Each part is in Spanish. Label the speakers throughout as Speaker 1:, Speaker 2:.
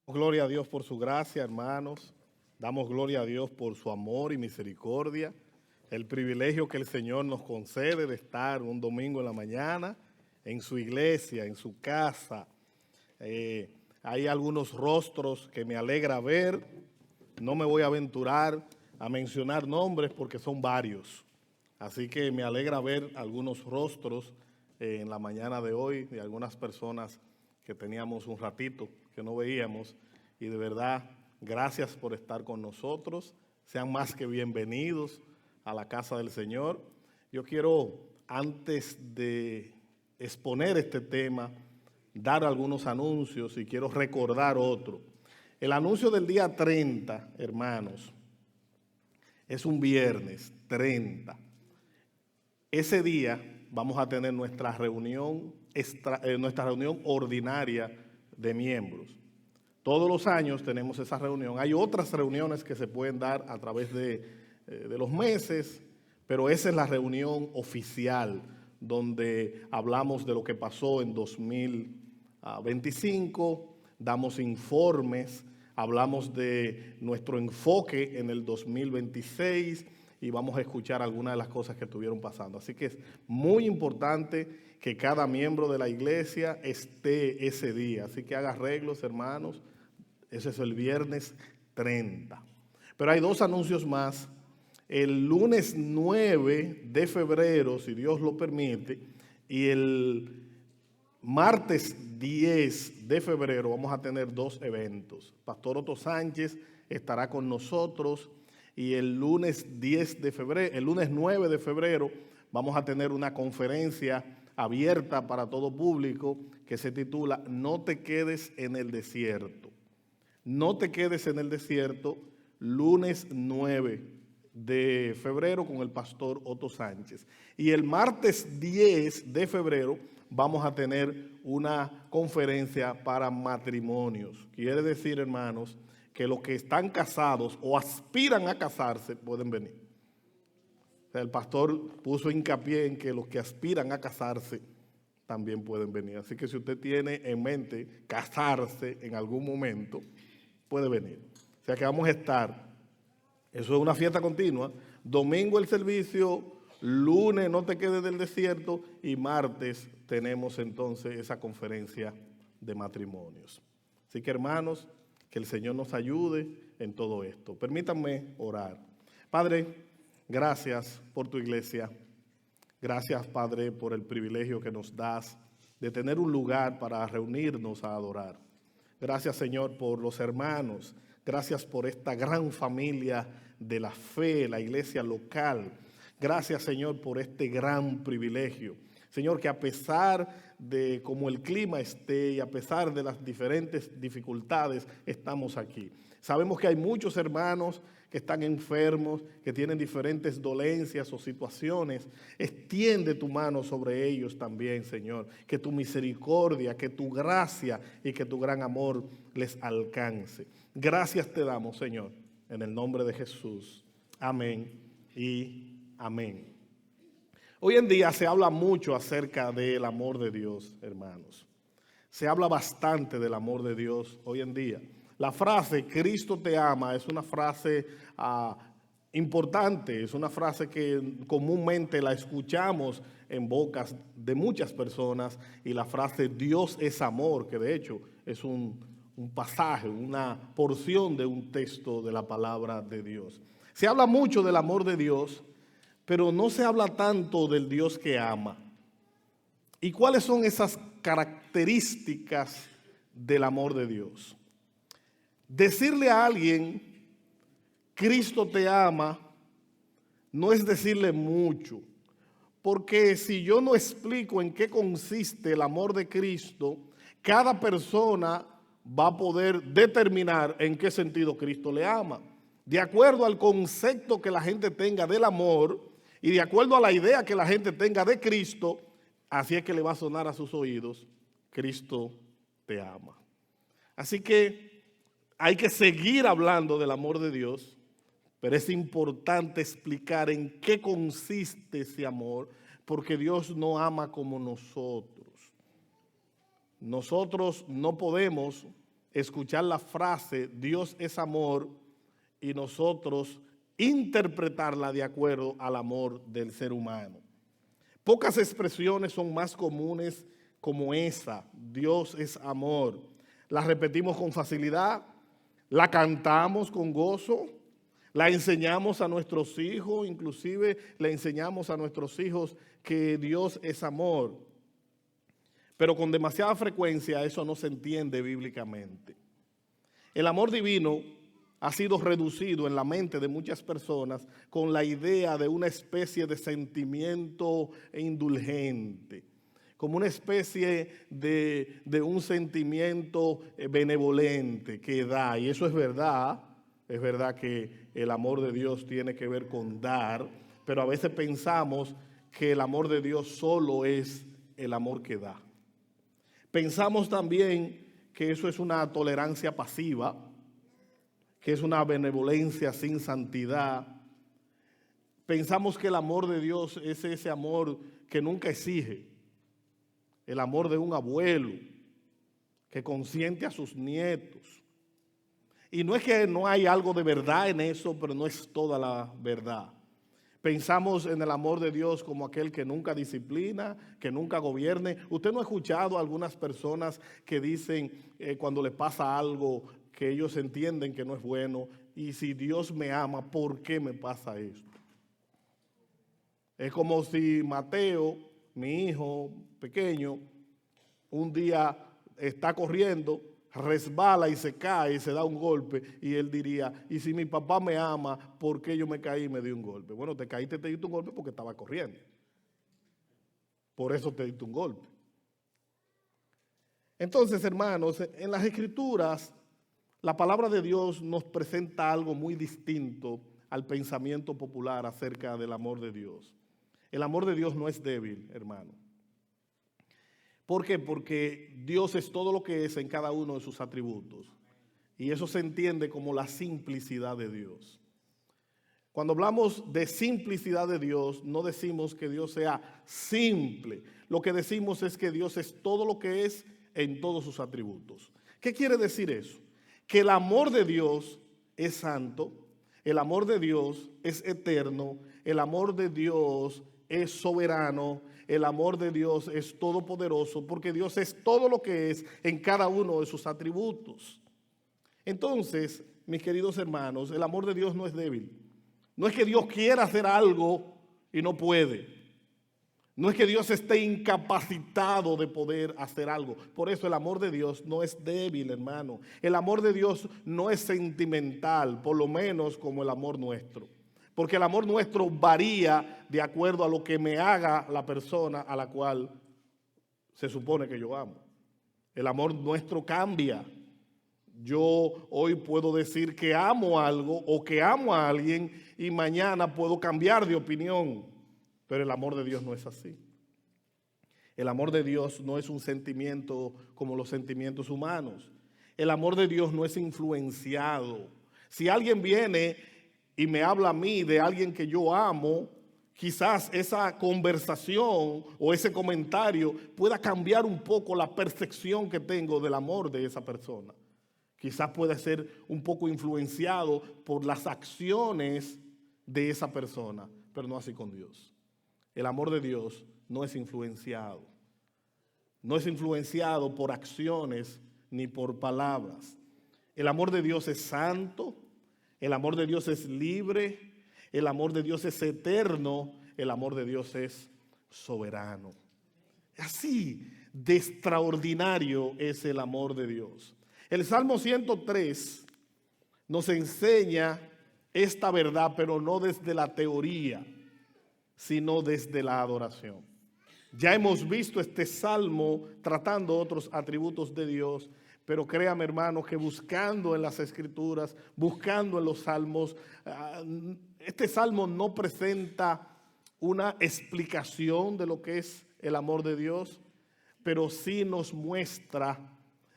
Speaker 1: Gloria a Dios por su gracia, hermanos. Damos gloria a Dios por su amor y misericordia. El privilegio que el Señor nos concede de estar un domingo en la mañana en su iglesia, en su casa. Hay algunos rostros que me alegra ver. No me voy a aventurar a mencionar nombres porque son varios. Así que me alegra ver algunos rostros en la mañana de hoy de algunas personas que teníamos un ratito que no veíamos, y de verdad, gracias por estar con nosotros. Sean más que bienvenidos a la casa del Señor. Yo quiero, antes de exponer este tema, dar algunos anuncios y quiero recordar otro. El anuncio del día 30, hermanos, es un viernes 30. Ese día vamos a tener nuestra reunión ordinaria de miembros. Todos los años tenemos esa reunión. Hay otras reuniones que se pueden dar a través de los meses, pero esa es la reunión oficial, donde hablamos de lo que pasó en 2025, damos informes, hablamos de nuestro enfoque en el 2026 y vamos a escuchar algunas de las cosas que estuvieron pasando. Así que es muy importante que cada miembro de la iglesia esté ese día. Así que haga arreglos, hermanos. Ese es el viernes 30. Pero hay dos anuncios más. El lunes 9 de febrero, si Dios lo permite, y el martes 10 de febrero vamos a tener dos eventos. Pastor Otto Sánchez estará con nosotros y el lunes 10 de febrero, el lunes 9 de febrero vamos a tener una conferencia abierta para todo público que se titula No te quedes en el desierto. No te quedes en el desierto, lunes 9 de febrero con el pastor Otto Sánchez. Y el martes 10 de febrero vamos a tener una conferencia para matrimonios. Quiere decir, hermanos, que los que están casados o aspiran a casarse pueden venir. O sea, el pastor puso hincapié en que los que aspiran a casarse también pueden venir. Así que si usted tiene en mente casarse en algún momento, puede venir. O sea que vamos a estar, eso es una fiesta continua, domingo el servicio, lunes no te quedes del desierto y martes tenemos entonces esa conferencia de matrimonios. Así que hermanos, que el Señor nos ayude en todo esto. Permítanme orar. Padre, gracias por tu iglesia. Gracias, Padre, por el privilegio que nos das de tener un lugar para reunirnos a adorar. Gracias, Señor, por los hermanos. Gracias por esta gran familia de la fe, la iglesia local. Gracias, Señor, por este gran privilegio. Señor, que a pesar de cómo el clima esté y a pesar de las diferentes dificultades, estamos aquí. Sabemos que hay muchos hermanos que están enfermos, que tienen diferentes dolencias o situaciones. Extiende tu mano sobre ellos también, Señor. Que tu misericordia, que tu gracia y que tu gran amor les alcance. Gracias te damos, Señor, en el nombre de Jesús. Amén y amén. Hoy en día se habla mucho acerca del amor de Dios, hermanos. Se habla bastante del amor de Dios hoy en día. La frase Cristo te ama es una frase importante, es una frase que comúnmente la escuchamos en bocas de muchas personas, y la frase Dios es amor, que de hecho es un pasaje, una porción de un texto de la palabra de Dios. Se habla mucho del amor de Dios, pero no se habla tanto del Dios que ama. ¿Y cuáles son esas características del amor de Dios? Decirle a alguien, Cristo te ama, no es decirle mucho, porque si yo no explico en qué consiste el amor de Cristo, cada persona va a poder determinar en qué sentido Cristo le ama. De acuerdo al concepto que la gente tenga del amor y de acuerdo a la idea que la gente tenga de Cristo, así es que le va a sonar a sus oídos, Cristo te ama. Así que hay que seguir hablando del amor de Dios, pero es importante explicar en qué consiste ese amor, porque Dios no ama como nosotros. Nosotros no podemos escuchar la frase Dios es amor y nosotros interpretarla de acuerdo al amor del ser humano. Pocas expresiones son más comunes como esa, Dios es amor. La repetimos con facilidad, la cantamos con gozo, la enseñamos a nuestros hijos, inclusive le enseñamos a nuestros hijos que Dios es amor. Pero con demasiada frecuencia eso no se entiende bíblicamente. El amor divino ha sido reducido en la mente de muchas personas con la idea de una especie de sentimiento indulgente, como una especie de un sentimiento benevolente que da. Y eso es verdad que el amor de Dios tiene que ver con dar, pero a veces pensamos que el amor de Dios solo es el amor que da. Pensamos también que eso es una tolerancia pasiva, que es una benevolencia sin santidad. Pensamos que el amor de Dios es ese amor que nunca exige, el amor de un abuelo que consiente a sus nietos. Y no es que no hay algo de verdad en eso, pero no es toda la verdad. Pensamos en el amor de Dios como aquel que nunca disciplina, que nunca gobierne. Usted no ha escuchado a algunas personas que dicen cuando les pasa algo que ellos entienden que no es bueno, y si Dios me ama, ¿por qué me pasa esto? Es como si Mateo, mi hijo pequeño, un día está corriendo, resbala y se cae y se da un golpe, y él diría, y si mi papá me ama, ¿por qué yo me caí y me di un golpe? Bueno, te caíste, te diste un golpe porque estaba corriendo. Por eso te diste un golpe. Entonces, hermanos, en las Escrituras, la palabra de Dios nos presenta algo muy distinto al pensamiento popular acerca del amor de Dios. El amor de Dios no es débil, hermano. ¿Por qué? Porque Dios es todo lo que es en cada uno de sus atributos. Y eso se entiende como la simplicidad de Dios. Cuando hablamos de simplicidad de Dios, no decimos que Dios sea simple. Lo que decimos es que Dios es todo lo que es en todos sus atributos. ¿Qué quiere decir eso? Que el amor de Dios es santo, el amor de Dios es eterno, el amor de Dios es soberano, el amor de Dios es todopoderoso, porque Dios es todo lo que es en cada uno de sus atributos. Entonces, mis queridos hermanos, el amor de Dios no es débil. No es que Dios quiera hacer algo y no puede. No es que Dios esté incapacitado de poder hacer algo. Por eso el amor de Dios no es débil, hermano. El amor de Dios no es sentimental, por lo menos como el amor nuestro. Porque el amor nuestro varía de acuerdo a lo que me haga la persona a la cual se supone que yo amo. El amor nuestro cambia. Yo hoy puedo decir que amo algo o que amo a alguien y mañana puedo cambiar de opinión. Pero el amor de Dios no es así. El amor de Dios no es un sentimiento como los sentimientos humanos. El amor de Dios no es influenciado. Si alguien viene y me habla a mí de alguien que yo amo, quizás esa conversación o ese comentario pueda cambiar un poco la percepción que tengo del amor de esa persona. Quizás pueda ser un poco influenciado por las acciones de esa persona, pero no así con Dios. El amor de Dios no es influenciado. No es influenciado por acciones ni por palabras. El amor de Dios es santo, el amor de Dios es libre, el amor de Dios es eterno, el amor de Dios es soberano. Así de extraordinario es el amor de Dios. El Salmo 103 nos enseña esta verdad, pero no desde la teoría, sino desde la adoración. Ya hemos visto este salmo tratando otros atributos de Dios, pero créame, hermano, que buscando en las Escrituras, buscando en los salmos, este salmo no presenta una explicación de lo que es el amor de Dios, pero sí nos muestra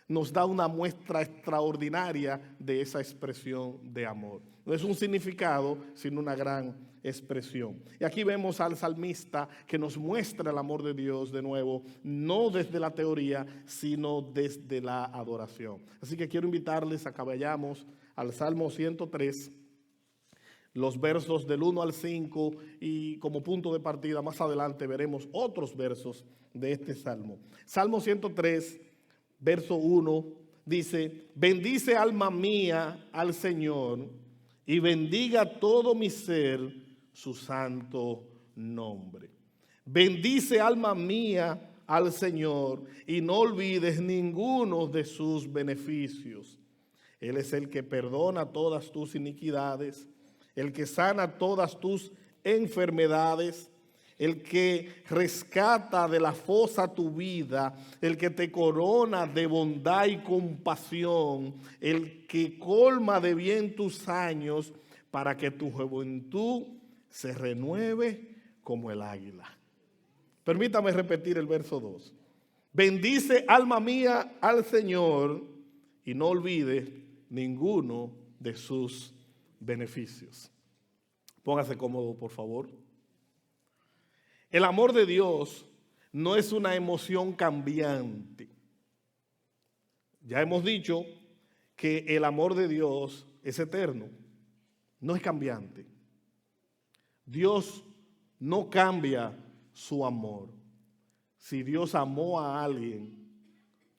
Speaker 1: nos da una muestra extraordinaria de esa expresión de amor. No es un significado, sino una gran expresión. Y aquí vemos al salmista que nos muestra el amor de Dios de nuevo, no desde la teoría, sino desde la adoración. Así que quiero invitarles a que vayamos al Salmo 103, los versos del 1 al 5, y como punto de partida más adelante veremos otros versos de este salmo. Salmo 103, verso 1, dice: bendice alma mía al Señor, y bendiga todo mi ser su santo nombre. Bendice alma mía al Señor, y no olvides ninguno de sus beneficios. Él es el que perdona todas tus iniquidades, el que sana todas tus enfermedades, el que rescata de la fosa tu vida, el que te corona de bondad y compasión, el que colma de bien tus años, para que tu juventud se renueve como el águila. Permítame repetir el verso 2. Bendice alma mía al Señor, y no olvides ninguno de sus beneficios. Póngase cómodo, por favor. El amor de Dios no es una emoción cambiante. Ya hemos dicho que el amor de Dios es eterno, no es cambiante. Dios no cambia su amor. Si Dios amó a alguien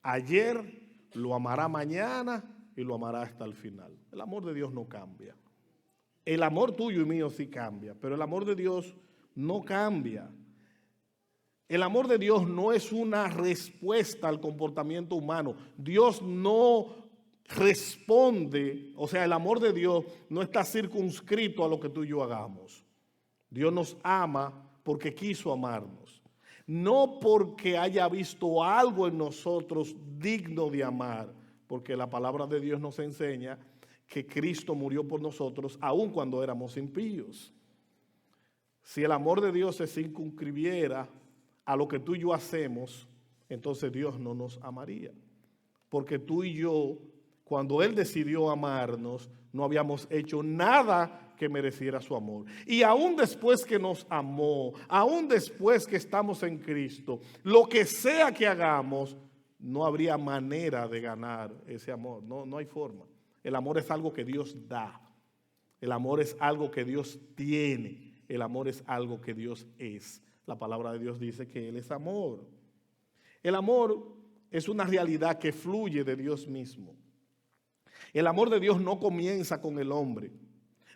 Speaker 1: ayer, lo amará mañana y lo amará hasta el final. El amor de Dios no cambia. El amor tuyo y mío sí cambia, pero el amor de Dios no cambia. El amor de Dios no es una respuesta al comportamiento humano. Dios no responde, o sea, el amor de Dios no está circunscrito a lo que tú y yo hagamos. Dios nos ama porque quiso amarnos, no porque haya visto algo en nosotros digno de amar, porque la palabra de Dios nos enseña que Cristo murió por nosotros aun cuando éramos impíos. Si el amor de Dios se circunscribiera a lo que tú y yo hacemos, entonces Dios no nos amaría. Porque tú y yo, cuando Él decidió amarnos, no habíamos hecho nada que mereciera su amor. Y aún después que nos amó, aún después que estamos en Cristo, lo que sea que hagamos, no habría manera de ganar ese amor. No hay forma. El amor es algo que Dios da. El amor es algo que Dios tiene. El amor es algo que Dios es. La palabra de Dios dice que Él es amor. El amor es una realidad que fluye de Dios mismo. El amor de Dios no comienza con el hombre.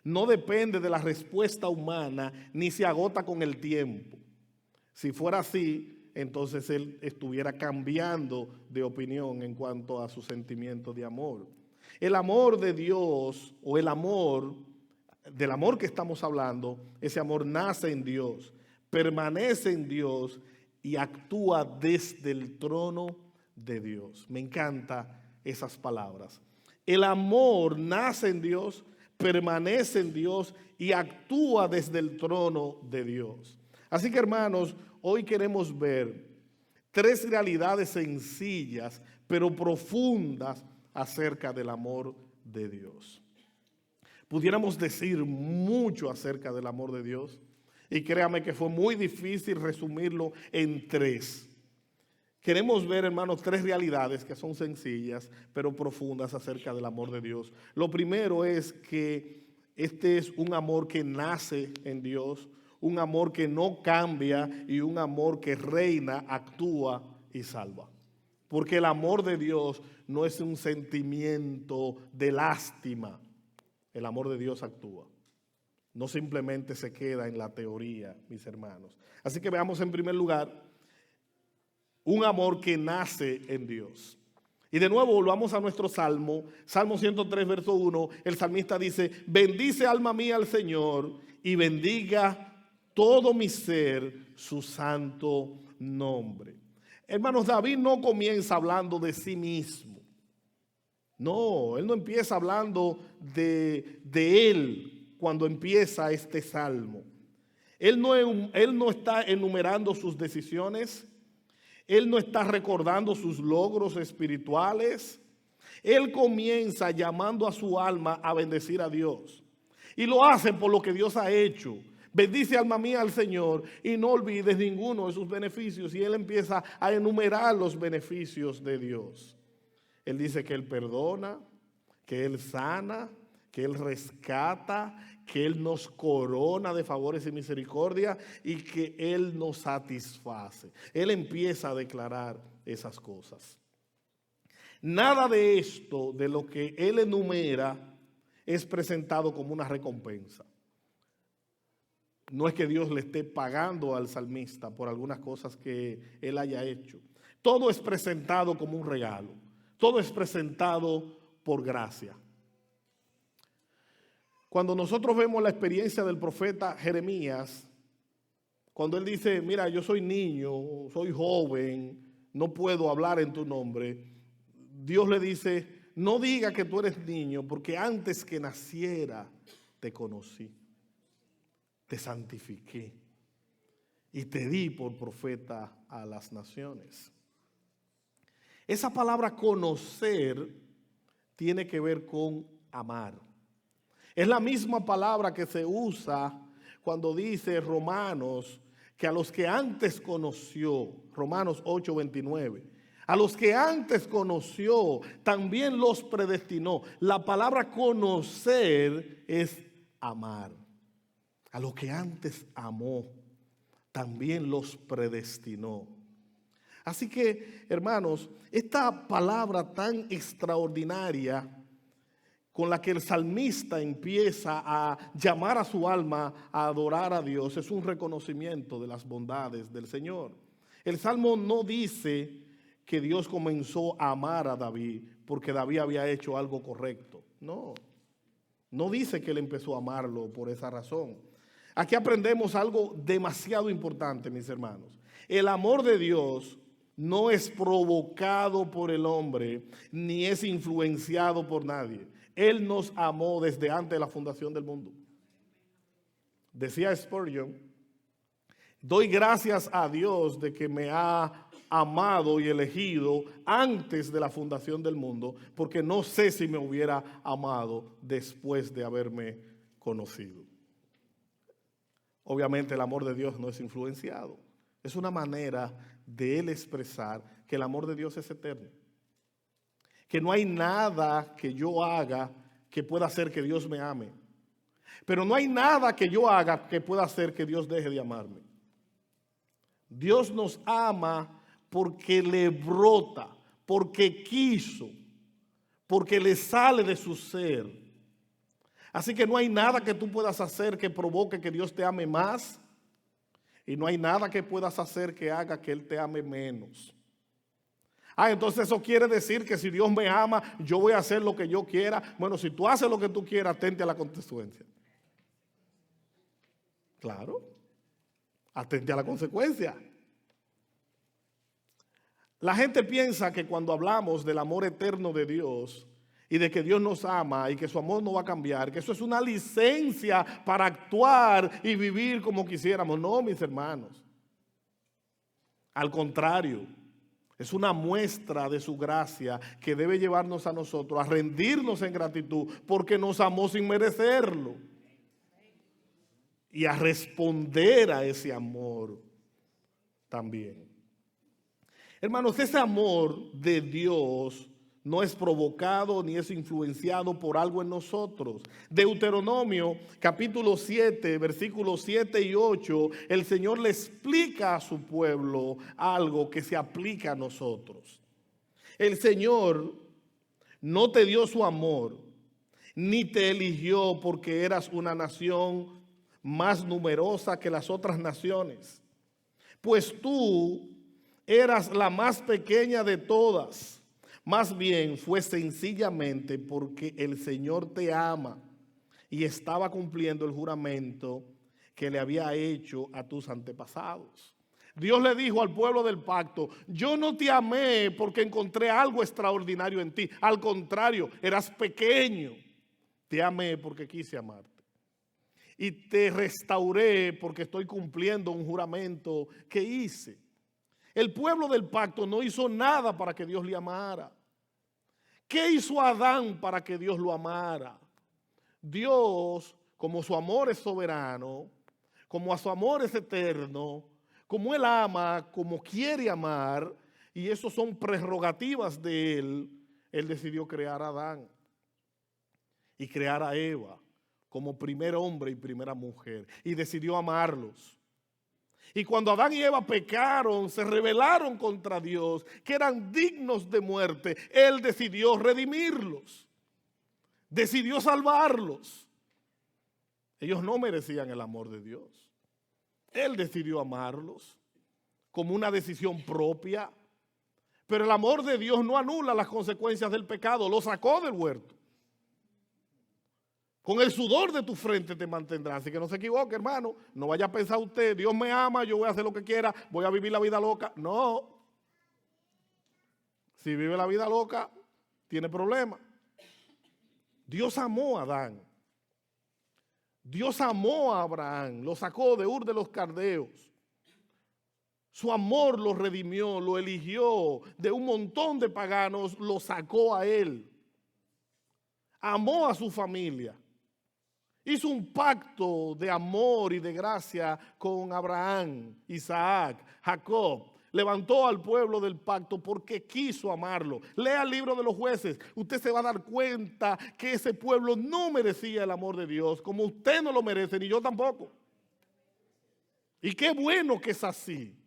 Speaker 1: No depende de la respuesta humana ni se agota con el tiempo. Si fuera así, entonces Él estuviera cambiando de opinión en cuanto a su sentimiento de amor. El amor de Dios, o el amor, del amor que estamos hablando, ese amor nace en Dios, permanece en Dios y actúa desde el trono de Dios. Me encantan esas palabras. El amor nace en Dios, permanece en Dios y actúa desde el trono de Dios. Así que, hermanos, hoy queremos ver tres realidades sencillas pero profundas acerca del amor de Dios. Pudiéramos decir mucho acerca del amor de Dios, y créame que fue muy difícil resumirlo en tres. Queremos ver, hermanos, tres realidades que son sencillas pero profundas acerca del amor de Dios. Lo primero es que este es un amor que nace en Dios, un amor que no cambia y un amor que reina, actúa y salva. Porque el amor de Dios no es un sentimiento de lástima. El amor de Dios actúa. No simplemente se queda en la teoría, mis hermanos. Así que veamos en primer lugar un amor que nace en Dios. Y de nuevo volvamos a nuestro Salmo, Salmo 103, verso 1. El salmista dice: bendice alma mía al Señor y bendiga todo mi ser su santo nombre. Hermanos, David no comienza hablando de sí mismo. No, él no empieza hablando de él cuando empieza este salmo. Él no está enumerando sus decisiones. Él no está recordando sus logros espirituales. Él comienza llamando a su alma a bendecir a Dios. Y lo hace por lo que Dios ha hecho. Bendice alma mía al Señor y no olvides ninguno de sus beneficios. Y él empieza a enumerar los beneficios de Dios. Él dice que Él perdona, que Él sana, que Él rescata, que Él nos corona de favores y misericordia y que Él nos satisface. Él empieza a declarar esas cosas. Nada de esto, de lo que Él enumera, es presentado como una recompensa. No es que Dios le esté pagando al salmista por algunas cosas que él haya hecho. Todo es presentado como un regalo. Todo es presentado por gracia. Cuando nosotros vemos la experiencia del profeta Jeremías, cuando él dice, mira, yo soy niño, soy joven, no puedo hablar en tu nombre, Dios le dice, no diga que tú eres niño, porque antes que naciera te conocí, te santifiqué y te di por profeta a las naciones. Esa palabra conocer tiene que ver con amar. Es la misma palabra que se usa cuando dice Romanos que a los que antes conoció, Romanos 8:29, a los que antes conoció también los predestinó. La palabra conocer es amar. A los que antes amó también los predestinó. Así que, hermanos, esta palabra tan extraordinaria con la que el salmista empieza a llamar a su alma a adorar a Dios es un reconocimiento de las bondades del Señor. El Salmo no dice que Dios comenzó a amar a David porque David había hecho algo correcto. No, no dice que él empezó a amarlo por esa razón. Aquí aprendemos algo demasiado importante, mis hermanos. El amor de Dios no es provocado por el hombre, ni es influenciado por nadie. Él nos amó desde antes de la fundación del mundo. Decía Spurgeon, doy gracias a Dios de que me ha amado y elegido antes de la fundación del mundo, porque no sé si me hubiera amado después de haberme conocido. Obviamente el amor de Dios no es influenciado. Es una manera de Él expresar que el amor de Dios es eterno. Que no hay nada que yo haga que pueda hacer que Dios me ame. Pero no hay nada que yo haga que pueda hacer que Dios deje de amarme. Dios nos ama porque le brota, porque quiso, porque le sale de su ser. Así que no hay nada que tú puedas hacer que provoque que Dios te ame más. Y no hay nada que puedas hacer que haga que Él te ame menos. Entonces eso quiere decir que si Dios me ama, yo voy a hacer lo que yo quiera. Bueno, si tú haces lo que tú quieras, atente a la consecuencia. Claro, atente a la consecuencia. La gente piensa que cuando hablamos del amor eterno de Dios y de que Dios nos ama y que su amor no va a cambiar, que eso es una licencia para actuar y vivir como quisiéramos. No, mis hermanos. Al contrario, es una muestra de su gracia que debe llevarnos a nosotros a rendirnos en gratitud porque nos amó sin merecerlo. Y a responder a ese amor también. Hermanos, ese amor de Dios no es provocado ni es influenciado por algo en nosotros. Deuteronomio capítulo 7, versículos 7 y 8, el Señor le explica a su pueblo algo que se aplica a nosotros. El Señor no te dio su amor, ni te eligió porque eras una nación más numerosa que las otras naciones, pues tú eras la más pequeña de todas. Más bien fue sencillamente porque el Señor te ama y estaba cumpliendo el juramento que le había hecho a tus antepasados. Dios le dijo al pueblo del pacto, yo no te amé porque encontré algo extraordinario en ti. Al contrario, eras pequeño. Te amé porque quise amarte. Y te restauré porque estoy cumpliendo un juramento que hice. El pueblo del pacto no hizo nada para que Dios le amara. ¿Qué hizo Adán para que Dios lo amara? Dios, como su amor es soberano, como a su amor es eterno, como Él ama, como quiere amar, y eso son prerrogativas de Él decidió crear a Adán y crear a Eva como primer hombre y primera mujer, y decidió amarlos. Y cuando Adán y Eva pecaron, se rebelaron contra Dios, que eran dignos de muerte, Él decidió redimirlos, decidió salvarlos. Ellos no merecían el amor de Dios. Él decidió amarlos como una decisión propia, pero el amor de Dios no anula las consecuencias del pecado, lo sacó del huerto. Con el sudor de tu frente te mantendrá. Así que no se equivoque, hermano. No vaya a pensar usted, Dios me ama, yo voy a hacer lo que quiera, voy a vivir la vida loca. No. Si vive la vida loca, tiene problemas. Dios amó a Adán. Dios amó a Abraham, lo sacó de Ur de los Caldeos. Su amor lo redimió, lo eligió de un montón de paganos, lo sacó a él. Amó a su familia. Hizo un pacto de amor y de gracia con Abraham, Isaac, Jacob. Levantó al pueblo del pacto porque quiso amarlo. Lea el libro de los Jueces. Usted se va a dar cuenta que ese pueblo no merecía el amor de Dios, como usted no lo merece, ni yo tampoco. Y qué bueno que es así.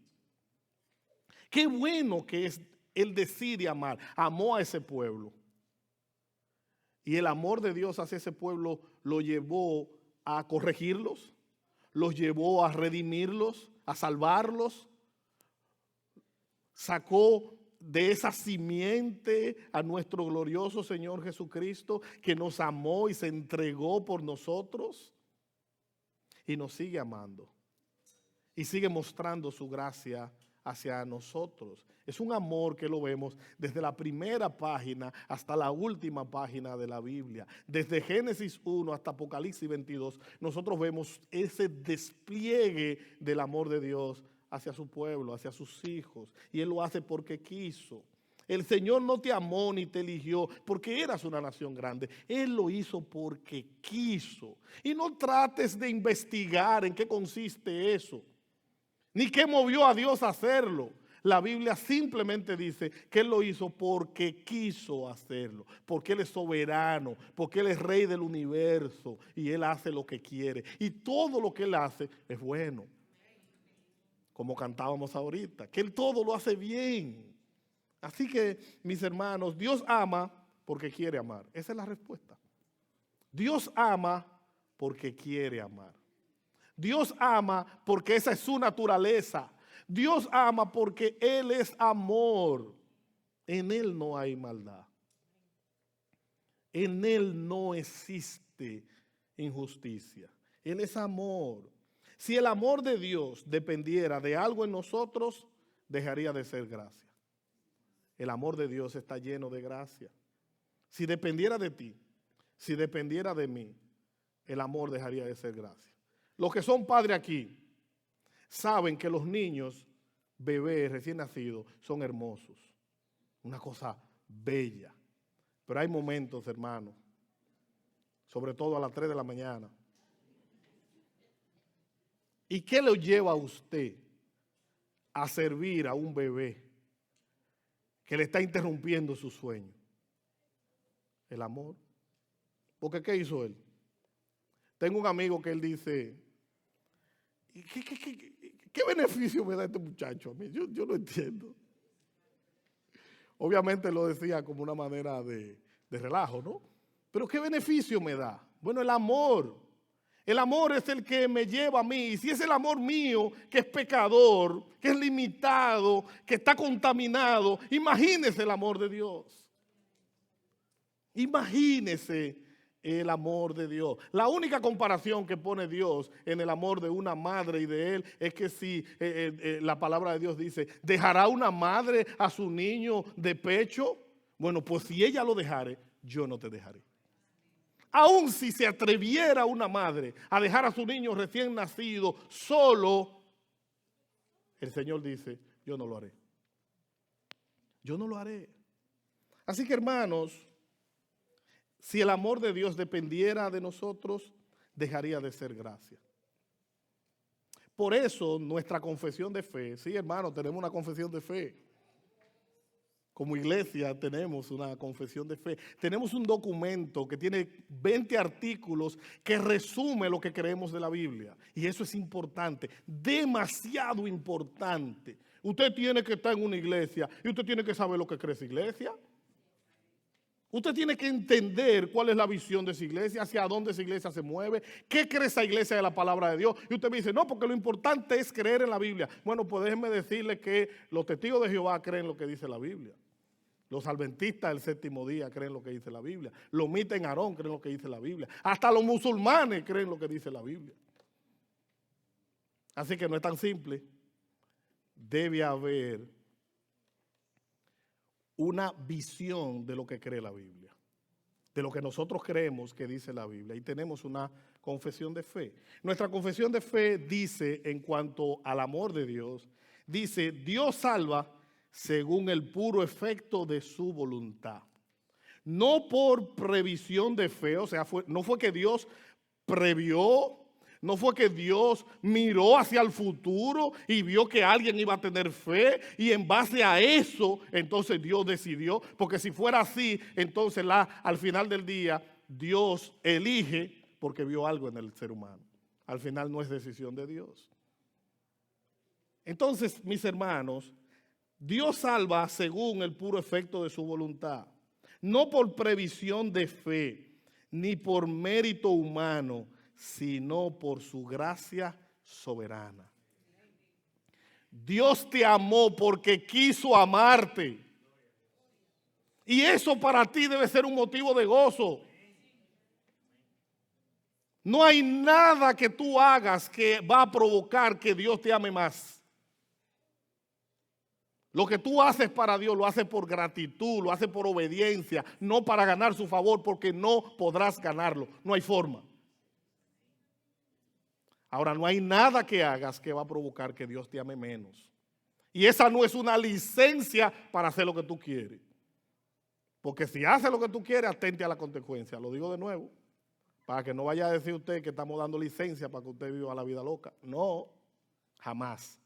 Speaker 1: Qué bueno que es Él decide amar. Amó a ese pueblo. Y el amor de Dios hacia ese pueblo lo llevó a corregirlos, los llevó a redimirlos, a salvarlos. Sacó de esa simiente a nuestro glorioso Señor Jesucristo, que nos amó y se entregó por nosotros. Y nos sigue amando. Y sigue mostrando su gracia hacia nosotros. Es un amor que lo vemos desde la primera página hasta la última página de la Biblia. Desde Génesis 1 hasta Apocalipsis 22, nosotros vemos ese despliegue del amor de Dios hacia su pueblo, hacia sus hijos. Y Él lo hace porque quiso. El Señor no te amó ni te eligió porque eras una nación grande. Él lo hizo porque quiso. Y no trates de investigar en qué consiste eso, ni qué movió a Dios a hacerlo. La Biblia simplemente dice que Él lo hizo porque quiso hacerlo, porque Él es soberano, porque Él es rey del universo y Él hace lo que quiere. Y todo lo que Él hace es bueno, como cantábamos ahorita, que Él todo lo hace bien. Así que, mis hermanos, Dios ama porque quiere amar. Esa es la respuesta. Dios ama porque quiere amar. Dios ama porque esa es su naturaleza. Dios ama porque Él es amor. En Él no hay maldad. En Él no existe injusticia. Él es amor. Si el amor de Dios dependiera de algo en nosotros, dejaría de ser gracia. El amor de Dios está lleno de gracia. Si dependiera de ti, si dependiera de mí, el amor dejaría de ser gracia. Los que son padres aquí saben que los niños, bebés recién nacidos, son hermosos. Una cosa bella. Pero hay momentos, hermanos, sobre todo a las 3 de la mañana. ¿Y qué le lleva a usted a servir a un bebé que le está interrumpiendo su sueño? El amor. Porque ¿qué hizo él? Tengo un amigo que él dice, ¿qué beneficio me da este muchacho a mí? Yo no entiendo. Obviamente lo decía como una manera de relajo, ¿no? Pero ¿qué beneficio me da? Bueno, el amor. El amor es el que me lleva a mí. Y si es el amor mío, que es pecador, que es limitado, que está contaminado, imagínese el amor de Dios. Imagínese el amor de Dios. La única comparación que pone Dios en el amor de una madre y de Él es que si la palabra de Dios dice, ¿dejará una madre a su niño de pecho? Bueno, pues si ella lo dejare, yo no te dejaré. Aun si se atreviera una madre a dejar a su niño recién nacido solo, el Señor dice, yo no lo haré. Yo no lo haré. Así que, hermanos, si el amor de Dios dependiera de nosotros, dejaría de ser gracia. Por eso nuestra confesión de fe, sí, hermano, tenemos una confesión de fe. Como iglesia tenemos una confesión de fe. Tenemos un documento que tiene 20 artículos que resume lo que creemos de la Biblia. Y eso es importante, demasiado importante. Usted tiene que estar en una iglesia y usted tiene que saber lo que cree esa iglesia. Usted tiene que entender cuál es la visión de esa iglesia, hacia dónde esa iglesia se mueve, qué cree esa iglesia de la palabra de Dios. Y usted me dice, no, porque lo importante es creer en la Biblia. Bueno, pues déjenme decirle que los testigos de Jehová creen lo que dice la Biblia. Los adventistas del séptimo día creen lo que dice la Biblia. Los mitas en Aarón creen lo que dice la Biblia. Hasta los musulmanes creen lo que dice la Biblia. Así que no es tan simple. Debe haber una visión de lo que cree la Biblia, de lo que nosotros creemos que dice la Biblia. Y tenemos una confesión de fe. Nuestra confesión de fe dice, en cuanto al amor de Dios, dice, Dios salva según el puro efecto de su voluntad. No por previsión de fe, o sea, no fue que Dios previó, no fue que Dios miró hacia el futuro y vio que alguien iba a tener fe y en base a eso, entonces Dios decidió, porque si fuera así, entonces al final del día, Dios elige porque vio algo en el ser humano. Al final no es decisión de Dios. Entonces, mis hermanos, Dios salva según el puro efecto de su voluntad, no por previsión de fe, ni por mérito humano, sino por su gracia soberana. Dios te amó porque quiso amarte. Y eso para ti debe ser un motivo de gozo. No hay nada que tú hagas que va a provocar que Dios te ame más. Lo que tú haces para Dios lo haces por gratitud, lo haces por obediencia, no para ganar su favor, porque no podrás ganarlo. No hay forma. Ahora, no hay nada que hagas que va a provocar que Dios te ame menos. Y esa no es una licencia para hacer lo que tú quieres. Porque si hace lo que tú quieres, atente a la consecuencia. Lo digo de nuevo, para que no vaya a decir usted que estamos dando licencia para que usted viva la vida loca. No, jamás.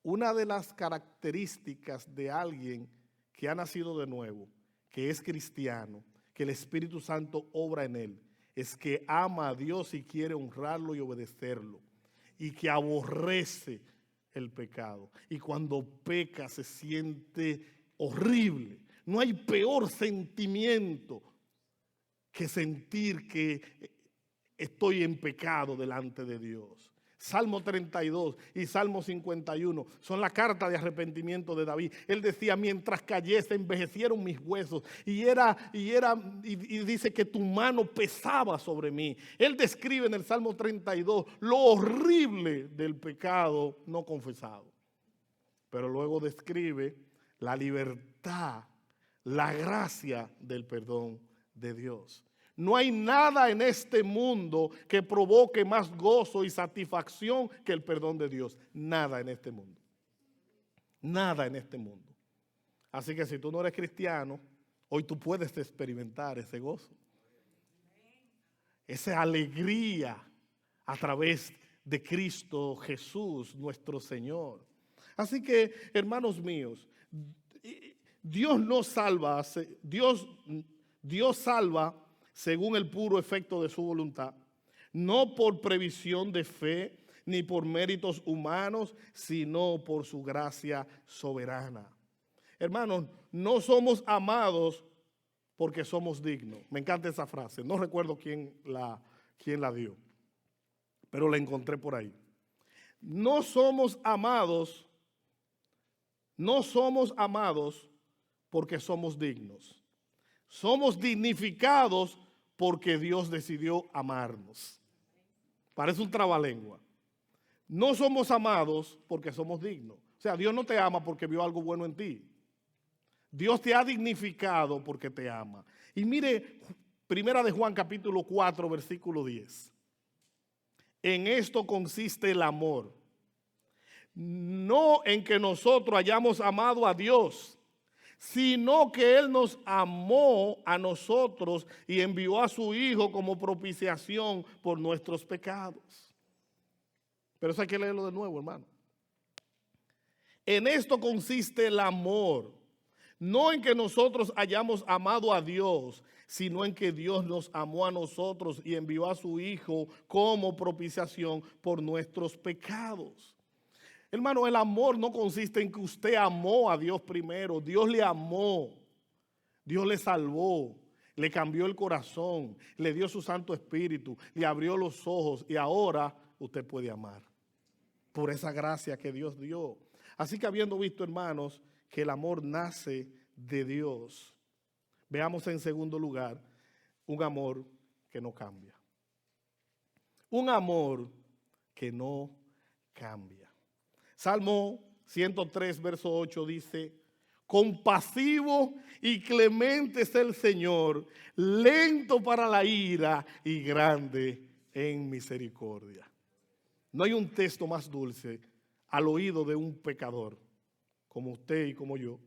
Speaker 1: Una de las características de alguien que ha nacido de nuevo, que es cristiano, que el Espíritu Santo obra en él, es que ama a Dios y quiere honrarlo y obedecerlo, y que aborrece el pecado. Y cuando peca se siente horrible. No hay peor sentimiento que sentir que estoy en pecado delante de Dios. Salmo 32 y Salmo 51 son la carta de arrepentimiento de David. Él decía, mientras cayese envejecieron mis huesos y dice que tu mano pesaba sobre mí. Él describe en el Salmo 32 lo horrible del pecado no confesado. Pero luego describe la libertad, la gracia del perdón de Dios. No hay nada en este mundo que provoque más gozo y satisfacción que el perdón de Dios. Nada en este mundo. Nada en este mundo. Así que si tú no eres cristiano, hoy tú puedes experimentar ese gozo. Esa alegría a través de Cristo Jesús, nuestro Señor. Así que, hermanos míos, Dios nos salva, Dios salva según el puro efecto de su voluntad, no por previsión de fe, ni por méritos humanos, sino por su gracia soberana. Hermanos, no somos amados porque somos dignos. Me encanta esa frase, no recuerdo quién la dio, pero la encontré por ahí. No somos amados porque somos dignos. Somos dignificados porque Dios decidió amarnos. Parece un trabalengua. No somos amados porque somos dignos. O sea, Dios no te ama porque vio algo bueno en ti. Dios te ha dignificado porque te ama. Y mire, Primera de Juan capítulo 4, versículo 10. En esto consiste el amor. no en que nosotros hayamos amado a Dios, sino que Él nos amó a nosotros y envió a su Hijo como propiciación por nuestros pecados. Pero eso hay que leerlo de nuevo, hermano. En esto consiste el amor, no en que nosotros hayamos amado a Dios, sino en que Dios nos amó a nosotros y envió a su Hijo como propiciación por nuestros pecados. Hermano, el amor no consiste en que usted amó a Dios primero. Dios le amó, Dios le salvó, le cambió el corazón, le dio su Santo Espíritu, le abrió los ojos y ahora usted puede amar por esa gracia que Dios dio. Así que habiendo visto, hermanos, que el amor nace de Dios, veamos en segundo lugar un amor que no cambia. Un amor que no cambia. Salmo 103, verso 8 dice: compasivo y clemente es el Señor, lento para la ira y grande en misericordia. No hay un texto más dulce al oído de un pecador, como usted y como yo,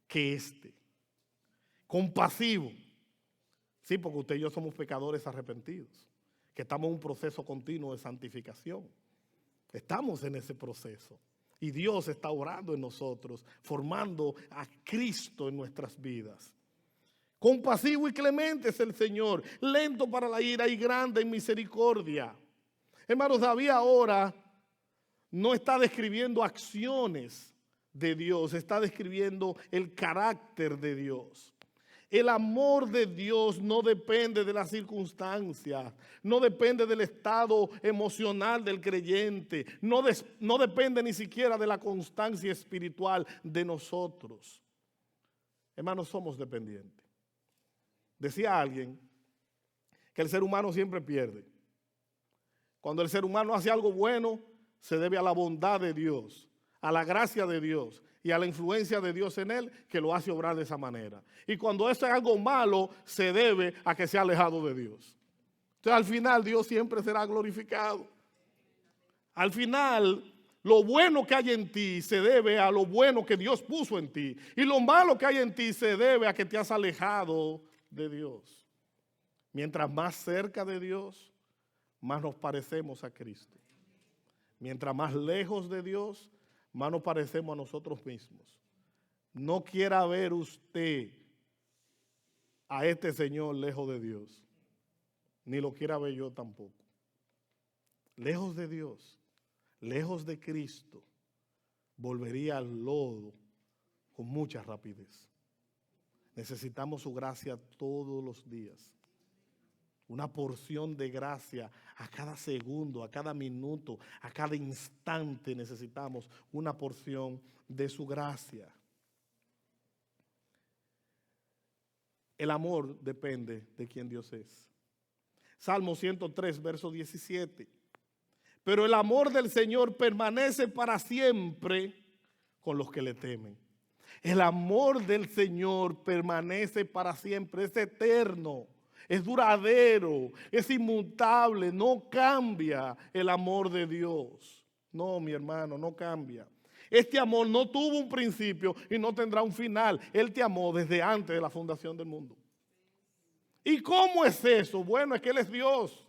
Speaker 1: que este. Compasivo. Sí, porque usted y yo somos pecadores arrepentidos, que estamos en un proceso continuo de santificación. Estamos en ese proceso y Dios está orando en nosotros, formando a Cristo en nuestras vidas. Compasivo y clemente es el Señor, lento para la ira y grande en misericordia. Hermanos, David ahora no está describiendo acciones de Dios, está describiendo el carácter de Dios. El amor de Dios no depende de las circunstancias, no depende del estado emocional del creyente, no depende ni siquiera de la constancia espiritual de nosotros. Hermanos, somos dependientes. Decía alguien que el ser humano siempre pierde. Cuando el ser humano hace algo bueno, se debe a la bondad de Dios, a la gracia de Dios y a la influencia de Dios en él, que lo hace obrar de esa manera. Y cuando eso es algo malo, se debe a que se ha alejado de Dios. Entonces, al final, Dios siempre será glorificado. Al final, lo bueno que hay en ti se debe a lo bueno que Dios puso en ti. Y lo malo que hay en ti se debe a que te has alejado de Dios. Mientras más cerca de Dios, más nos parecemos a Cristo. Mientras más lejos de Dios, más nos parecemos a nosotros mismos. No quiera ver usted a este Señor lejos de Dios, ni lo quiera ver yo tampoco. Lejos de Dios, lejos de Cristo, volvería al lodo con mucha rapidez. Necesitamos su gracia todos los días. Una porción de gracia a cada segundo, a cada minuto, a cada instante necesitamos una porción de su gracia. El amor depende de quién Dios es. Salmo 103, verso 17. Pero el amor del Señor permanece para siempre con los que le temen. El amor del Señor permanece para siempre, es eterno. Es duradero, es inmutable, no cambia el amor de Dios. No, mi hermano, no cambia. Este amor no tuvo un principio y no tendrá un final. Él te amó desde antes de la fundación del mundo. ¿Y cómo es eso? Bueno, es que Él es Dios.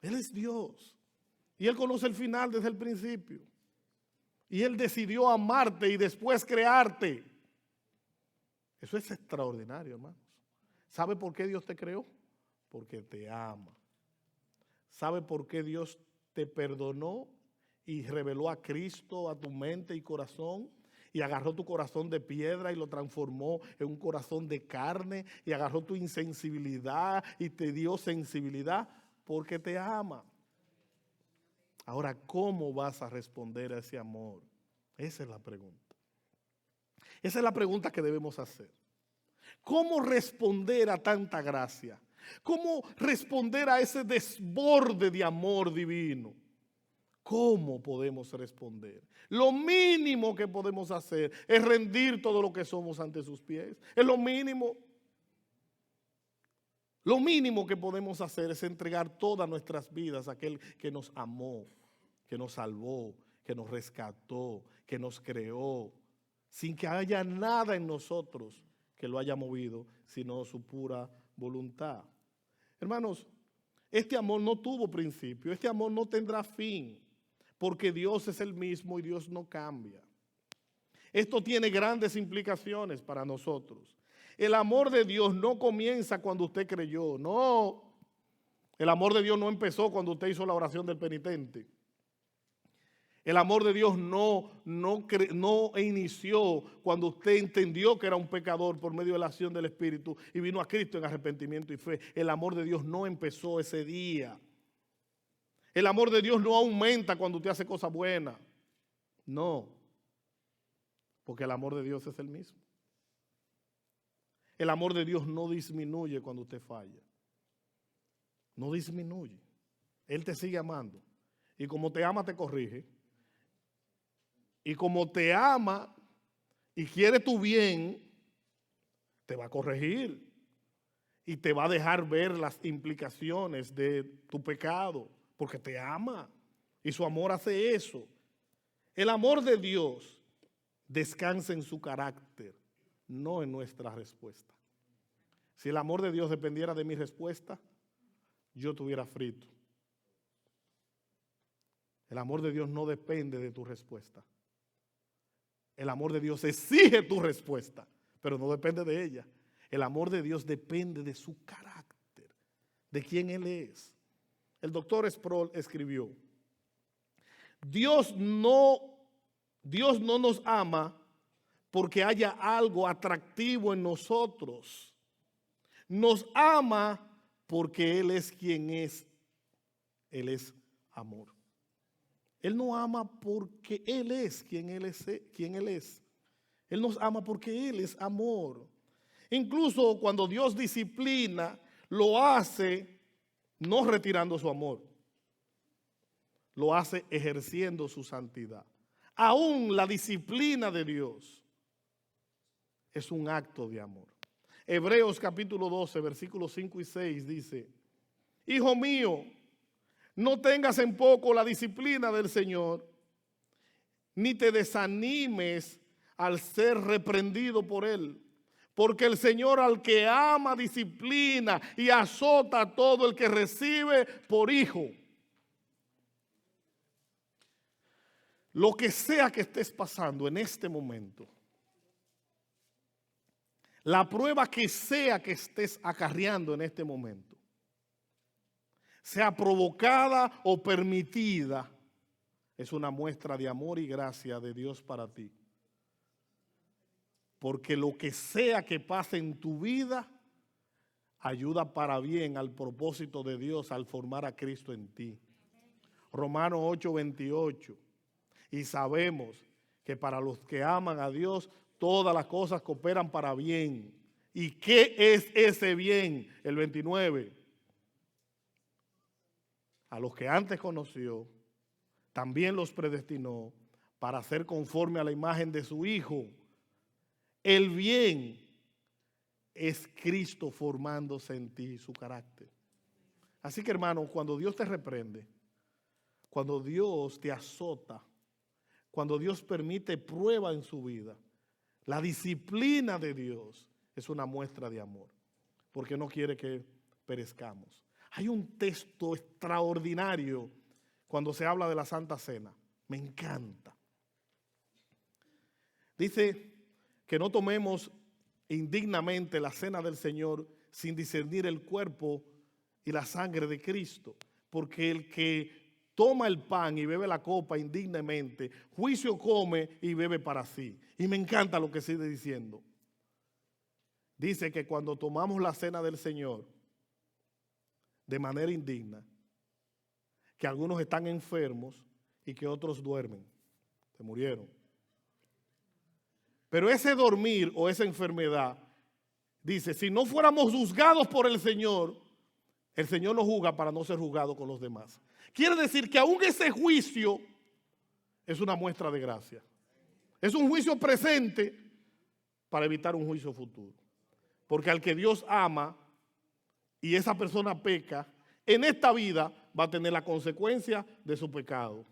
Speaker 1: Él es Dios. Y Él conoce el final desde el principio. Y Él decidió amarte y después crearte. Eso es extraordinario, hermano. ¿Sabe por qué Dios te creó? Porque te ama. ¿Sabe por qué Dios te perdonó y reveló a Cristo a tu mente y corazón? Y agarró tu corazón de piedra y lo transformó en un corazón de carne. Y agarró tu insensibilidad y te dio sensibilidad porque te ama. Ahora, ¿cómo vas a responder a ese amor? Esa es la pregunta. Esa es la pregunta que debemos hacer. ¿Cómo responder a tanta gracia? ¿Cómo responder a ese desborde de amor divino? ¿Cómo podemos responder? Lo mínimo que podemos hacer es rendir todo lo que somos ante sus pies. Es lo mínimo. Lo mínimo que podemos hacer es entregar todas nuestras vidas a aquel que nos amó, que nos salvó, que nos rescató, que nos creó, sin que haya nada en nosotros que lo haya movido, sino su pura voluntad. Hermanos, este amor no tuvo principio, este amor no tendrá fin, porque Dios es el mismo y Dios no cambia. Esto tiene grandes implicaciones para nosotros. El amor de Dios no comienza cuando usted creyó, no. El amor de Dios no empezó cuando usted hizo la oración del penitente. El amor de Dios no inició cuando usted entendió que era un pecador por medio de la acción del Espíritu y vino a Cristo en arrepentimiento y fe. El amor de Dios no empezó ese día. El amor de Dios no aumenta cuando usted hace cosas buenas. No, porque el amor de Dios es el mismo. El amor de Dios no disminuye cuando usted falla. No disminuye. Él te sigue amando. Y como te ama, te corrige. Y como te ama y quiere tu bien, te va a corregir. Y te va a dejar ver las implicaciones de tu pecado. Porque te ama. Y su amor hace eso. El amor de Dios descansa en su carácter, no en nuestra respuesta. Si el amor de Dios dependiera de mi respuesta, yo estuviera frito. El amor de Dios no depende de tu respuesta. El amor de Dios exige tu respuesta, pero no depende de ella. El amor de Dios depende de su carácter, de quién Él es. El doctor Sproul escribió: Dios no nos ama porque haya algo atractivo en nosotros. Nos ama porque Él es quien es. Él es amor. Él no ama porque Él es quien Él es. Él nos ama porque Él es amor. Incluso cuando Dios disciplina, lo hace no retirando su amor. Lo hace ejerciendo su santidad. Aún la disciplina de Dios es un acto de amor. Hebreos capítulo 12, versículos 5 y 6 dice: Hijo mío, no tengas en poco la disciplina del Señor, ni te desanimes al ser reprendido por Él. Porque el Señor al que ama disciplina y azota a todo el que recibe por hijo. Lo que sea que estés pasando en este momento, la prueba que sea que estés acarreando en este momento, sea provocada o permitida, es una muestra de amor y gracia de Dios para ti. Porque lo que sea que pase en tu vida, ayuda para bien al propósito de Dios al formar a Cristo en ti. Romanos 8:28. Y sabemos que para los que aman a Dios, todas las cosas cooperan para bien. ¿Y qué es ese bien? El 29. A los que antes conoció, también los predestinó para ser conforme a la imagen de su Hijo. El bien es Cristo formándose en ti, su carácter. Así que, hermano, cuando Dios te reprende, cuando Dios te azota, cuando Dios permite prueba en su vida, la disciplina de Dios es una muestra de amor, porque no quiere que perezcamos. Hay un texto extraordinario cuando se habla de la Santa Cena. Me encanta. Dice que no tomemos indignamente la cena del Señor sin discernir el cuerpo y la sangre de Cristo, porque el que toma el pan y bebe la copa indignamente, juicio come y bebe para sí. Y me encanta lo que sigue diciendo. Dice que cuando tomamos la cena del Señor de manera indigna, que algunos están enfermos y que otros duermen, se murieron. Pero ese dormir o esa enfermedad, dice, si no fuéramos juzgados por el Señor nos juzga para no ser juzgado con los demás. Quiere decir que aún ese juicio es una muestra de gracia. Es un juicio presente para evitar un juicio futuro. Porque al que Dios ama y esa persona peca, en esta vida va a tener la consecuencia de su pecado.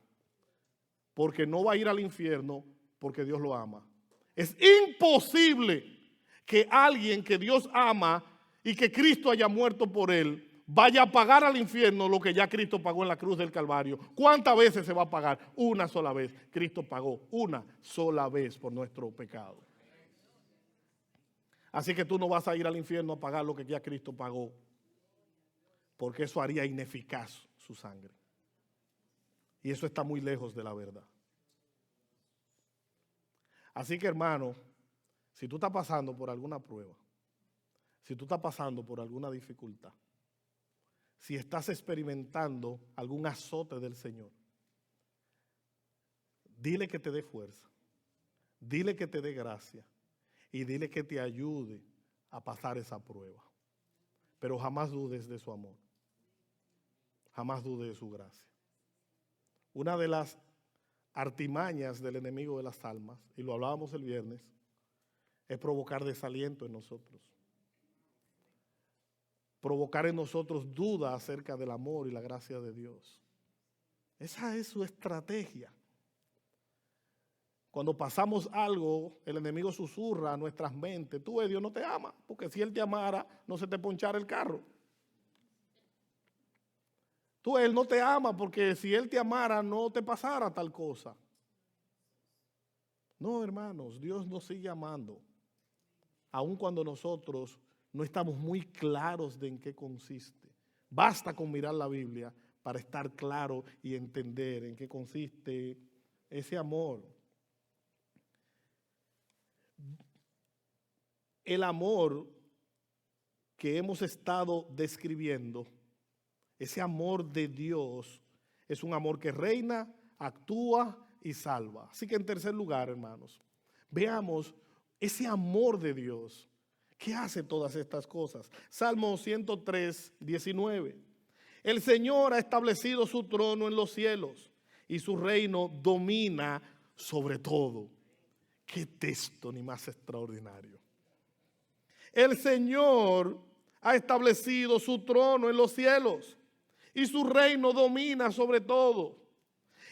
Speaker 1: porque no va a ir al infierno porque Dios lo ama. Es imposible que alguien que Dios ama y que Cristo haya muerto por él vaya a pagar al infierno lo que ya Cristo pagó en la cruz del Calvario. ¿Cuántas veces se va a pagar? Una sola vez. Cristo pagó una sola vez por nuestro pecado. Así que tú no vas a ir al infierno a pagar lo que ya Cristo pagó, porque eso haría ineficaz su sangre. Y eso está muy lejos de la verdad. Así que, hermano, si tú estás pasando por alguna prueba, si tú estás pasando por alguna dificultad, si estás experimentando algún azote del Señor, dile que te dé fuerza, dile que te dé gracia y dile que te ayude a pasar esa prueba. Pero jamás dudes de su amor, jamás dudes de su gracia. Una de las artimañas del enemigo de las almas, y lo hablábamos el viernes, es provocar desaliento en nosotros. Provocar en nosotros duda acerca del amor y la gracia de Dios. Esa es su estrategia. Cuando pasamos algo, el enemigo susurra a nuestras mentes: tú, Dios no te ama, porque si Él te amara, no se te ponchara el carro. Tú, Él no te ama, porque si Él te amara, no te pasara tal cosa. No, hermanos, Dios nos sigue amando, aun cuando nosotros no estamos muy claros de en qué consiste. Basta con mirar la Biblia para estar claro y entender en qué consiste ese amor. El amor que hemos estado describiendo, ese amor de Dios, es un amor que reina, actúa y salva. Así que en tercer lugar, hermanos, veamos ese amor de Dios. ¿Qué hace todas estas cosas? Salmo 103, 19. El Señor ha establecido su trono en los cielos y su reino domina sobre todo. ¡Qué texto ni más extraordinario! El Señor ha establecido su trono en los cielos y su reino domina sobre todo.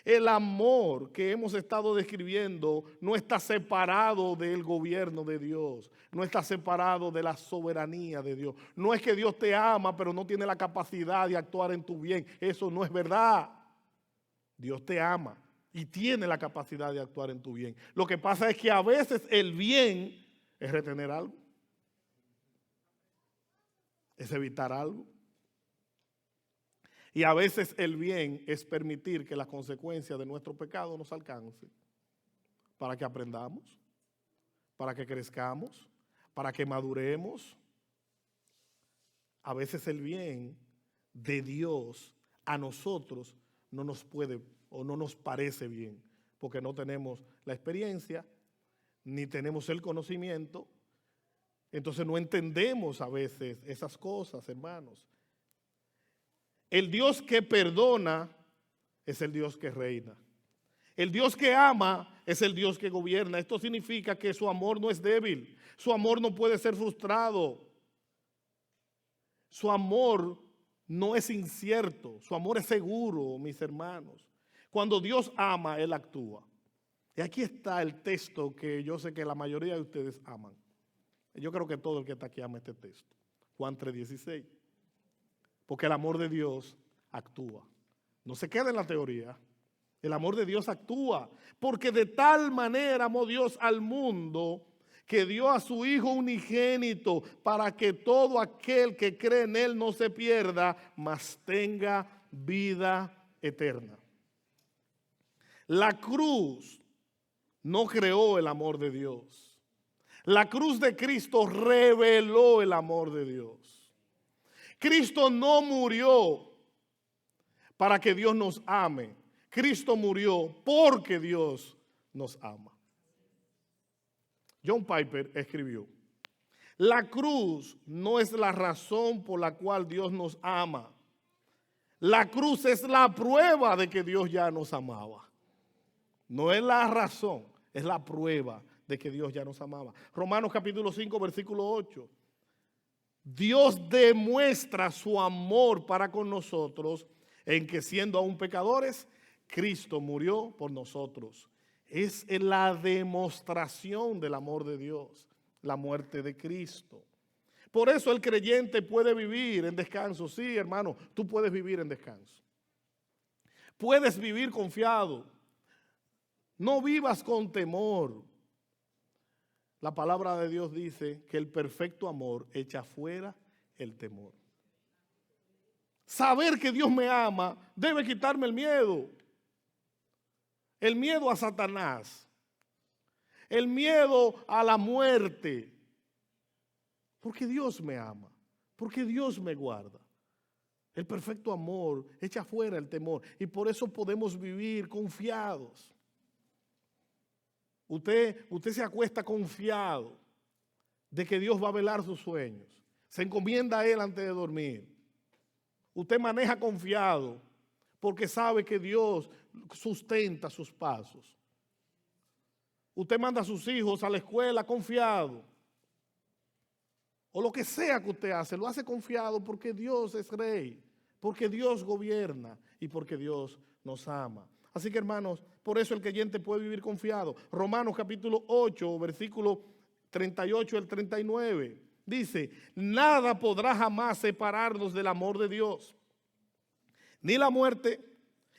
Speaker 1: El amor que hemos estado describiendo no está separado del gobierno de Dios, no está separado de la soberanía de Dios. No es que Dios te ama, pero no tiene la capacidad de actuar en tu bien. Eso no es verdad. Dios te ama y tiene la capacidad de actuar en tu bien. Lo que pasa es que a veces el bien es retener algo, es evitar algo. Y a veces el bien es permitir que las consecuencias de nuestro pecado nos alcancen, para que aprendamos, para que crezcamos, para que maduremos. A veces el bien de Dios a nosotros no nos puede o no nos parece bien, porque no tenemos la experiencia, ni tenemos el conocimiento. Entonces no entendemos a veces esas cosas, hermanos. El Dios que perdona es el Dios que reina. El Dios que ama es el Dios que gobierna. Esto significa que su amor no es débil. Su amor no puede ser frustrado. Su amor no es incierto. Su amor es seguro, mis hermanos. Cuando Dios ama, Él actúa. Y aquí está el texto que yo sé que la mayoría de ustedes aman. Yo creo que todo el que está aquí ama este texto. Juan 3:16. Porque el amor de Dios actúa. No se queda en la teoría. El amor de Dios actúa. Porque de tal manera amó Dios al mundo que dio a su Hijo unigénito para que todo aquel que cree en Él no se pierda, mas tenga vida eterna. La cruz no creó el amor de Dios. La cruz de Cristo reveló el amor de Dios. Cristo no murió para que Dios nos ame. Cristo murió porque Dios nos ama. John Piper escribió: la cruz no es la razón por la cual Dios nos ama. La cruz es la prueba de que Dios ya nos amaba. No es la razón, es la prueba de que Dios ya nos amaba. Romanos capítulo 5, versículo 8. Dios demuestra su amor para con nosotros en que siendo aún pecadores, Cristo murió por nosotros. Es la demostración del amor de Dios, la muerte de Cristo. Por eso el creyente puede vivir en descanso. Sí, hermano, tú puedes vivir en descanso. Puedes vivir confiado. No vivas con temor. La palabra de Dios dice que el perfecto amor echa fuera el temor. Saber que Dios me ama debe quitarme el miedo. El miedo a Satanás. El miedo a la muerte. Porque Dios me ama. Porque Dios me guarda. El perfecto amor echa fuera el temor. Y por eso podemos vivir confiados. Usted se acuesta confiado de que Dios va a velar sus sueños. Se encomienda a Él antes de dormir. Usted maneja confiado porque sabe que Dios sustenta sus pasos. Usted manda a sus hijos a la escuela confiado. O lo que sea que usted hace, lo hace confiado porque Dios es rey, porque Dios gobierna y porque Dios nos ama. Así que, hermanos, por eso el creyente puede vivir confiado. Romanos capítulo 8, versículo 38 al 39, dice: nada podrá jamás separarnos del amor de Dios. Ni la muerte,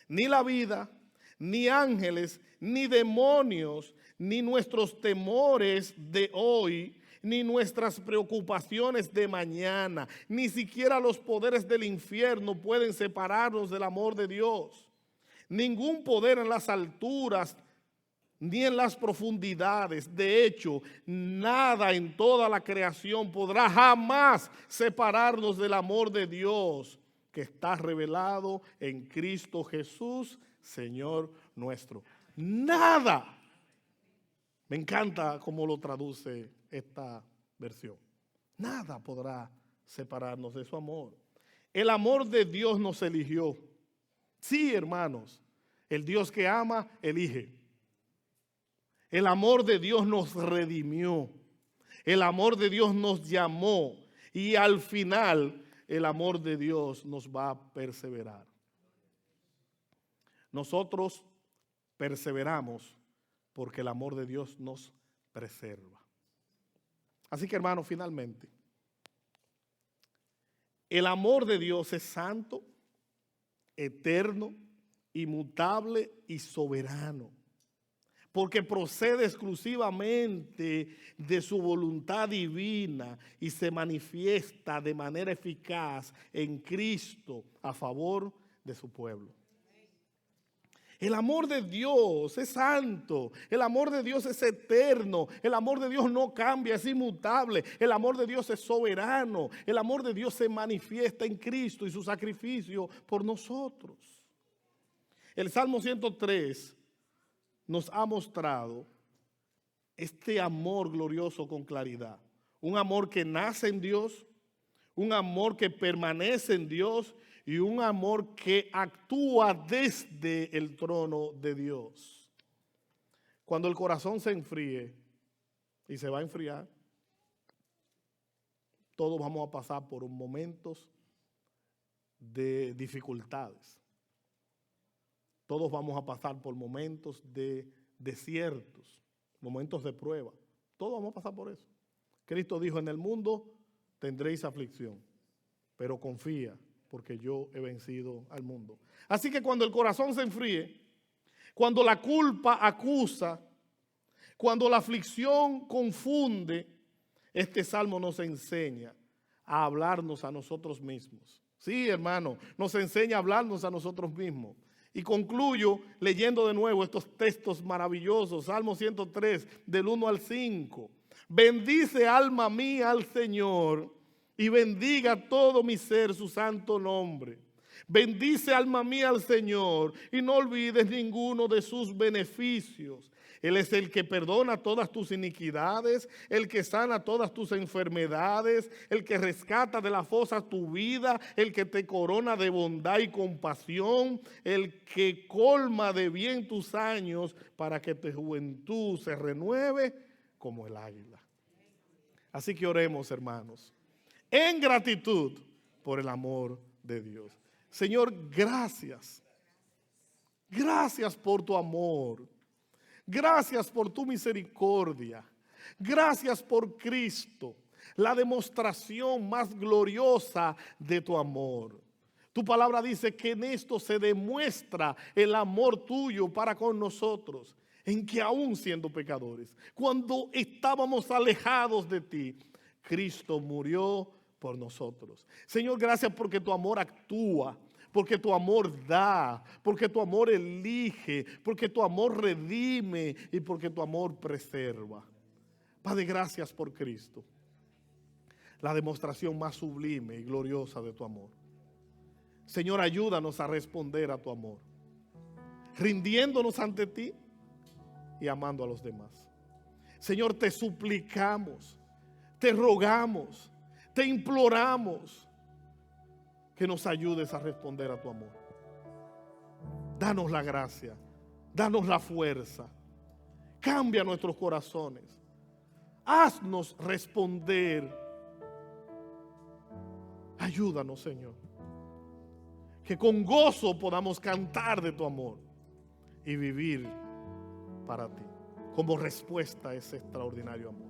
Speaker 1: ni la vida, ni ángeles, ni demonios, ni nuestros temores de hoy, ni nuestras preocupaciones de mañana, ni siquiera los poderes del infierno pueden separarnos del amor de Dios. Ningún poder en las alturas ni en las profundidades. De hecho, nada en toda la creación podrá jamás separarnos del amor de Dios que está revelado en Cristo Jesús, Señor nuestro. Nada. Me encanta cómo lo traduce esta versión. Nada podrá separarnos de su amor. El amor de Dios nos eligió. Sí, hermanos, el Dios que ama, elige. El amor de Dios nos redimió. El amor de Dios nos llamó. Y al final, el amor de Dios nos va a perseverar. Nosotros perseveramos porque el amor de Dios nos preserva. Así que, hermanos, finalmente, el amor de Dios es santo, eterno, inmutable y soberano, porque procede exclusivamente de su voluntad divina y se manifiesta de manera eficaz en Cristo a favor de su pueblo. El amor de Dios es santo, el amor de Dios es eterno, el amor de Dios no cambia, es inmutable, el amor de Dios es soberano, el amor de Dios se manifiesta en Cristo y su sacrificio por nosotros. El Salmo 103 nos ha mostrado este amor glorioso con claridad, un amor que nace en Dios, un amor que permanece en Dios y un amor que actúa desde el trono de Dios. Cuando el corazón se enfríe, y se va a enfriar, todos vamos a pasar por momentos de dificultades. Todos vamos a pasar por momentos de desiertos, momentos de prueba. Todos vamos a pasar por eso. Cristo dijo: en el mundo tendréis aflicción, pero confía, porque yo he vencido al mundo. Así que cuando el corazón se enfríe, cuando la culpa acusa, cuando la aflicción confunde, este salmo nos enseña a hablarnos a nosotros mismos. Sí, hermano, nos enseña a hablarnos a nosotros mismos. Y concluyo leyendo de nuevo estos textos maravillosos. Salmo 103, del 1 al 5. Bendice, alma mía, al Señor, y bendiga todo mi ser su santo nombre. Bendice, alma mía, al Señor, y no olvides ninguno de sus beneficios. Él es el que perdona todas tus iniquidades, el que sana todas tus enfermedades, el que rescata de la fosa tu vida, el que te corona de bondad y compasión, el que colma de bien tus años para que tu juventud se renueve como el águila. Así que oremos, hermanos, en gratitud por el amor de Dios. Señor, gracias. Gracias por tu amor. Gracias por tu misericordia. Gracias por Cristo, la demostración más gloriosa de tu amor. Tu palabra dice que en esto se demuestra el amor tuyo para con nosotros, en que aún siendo pecadores, cuando estábamos alejados de ti, Cristo murió por nosotros. Señor, gracias porque tu amor actúa, porque tu amor da, porque tu amor elige, porque tu amor redime y porque tu amor preserva. Padre, gracias por Cristo, la demostración más sublime y gloriosa de tu amor. Señor, ayúdanos a responder a tu amor, rindiéndonos ante ti y amando a los demás. Señor, te suplicamos, te rogamos, te imploramos que nos ayudes a responder a tu amor. Danos la gracia, danos la fuerza, cambia nuestros corazones, haznos responder. Ayúdanos, Señor, que con gozo podamos cantar de tu amor y vivir para ti como respuesta a ese extraordinario amor.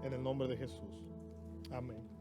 Speaker 1: En el nombre de Jesús. Amén.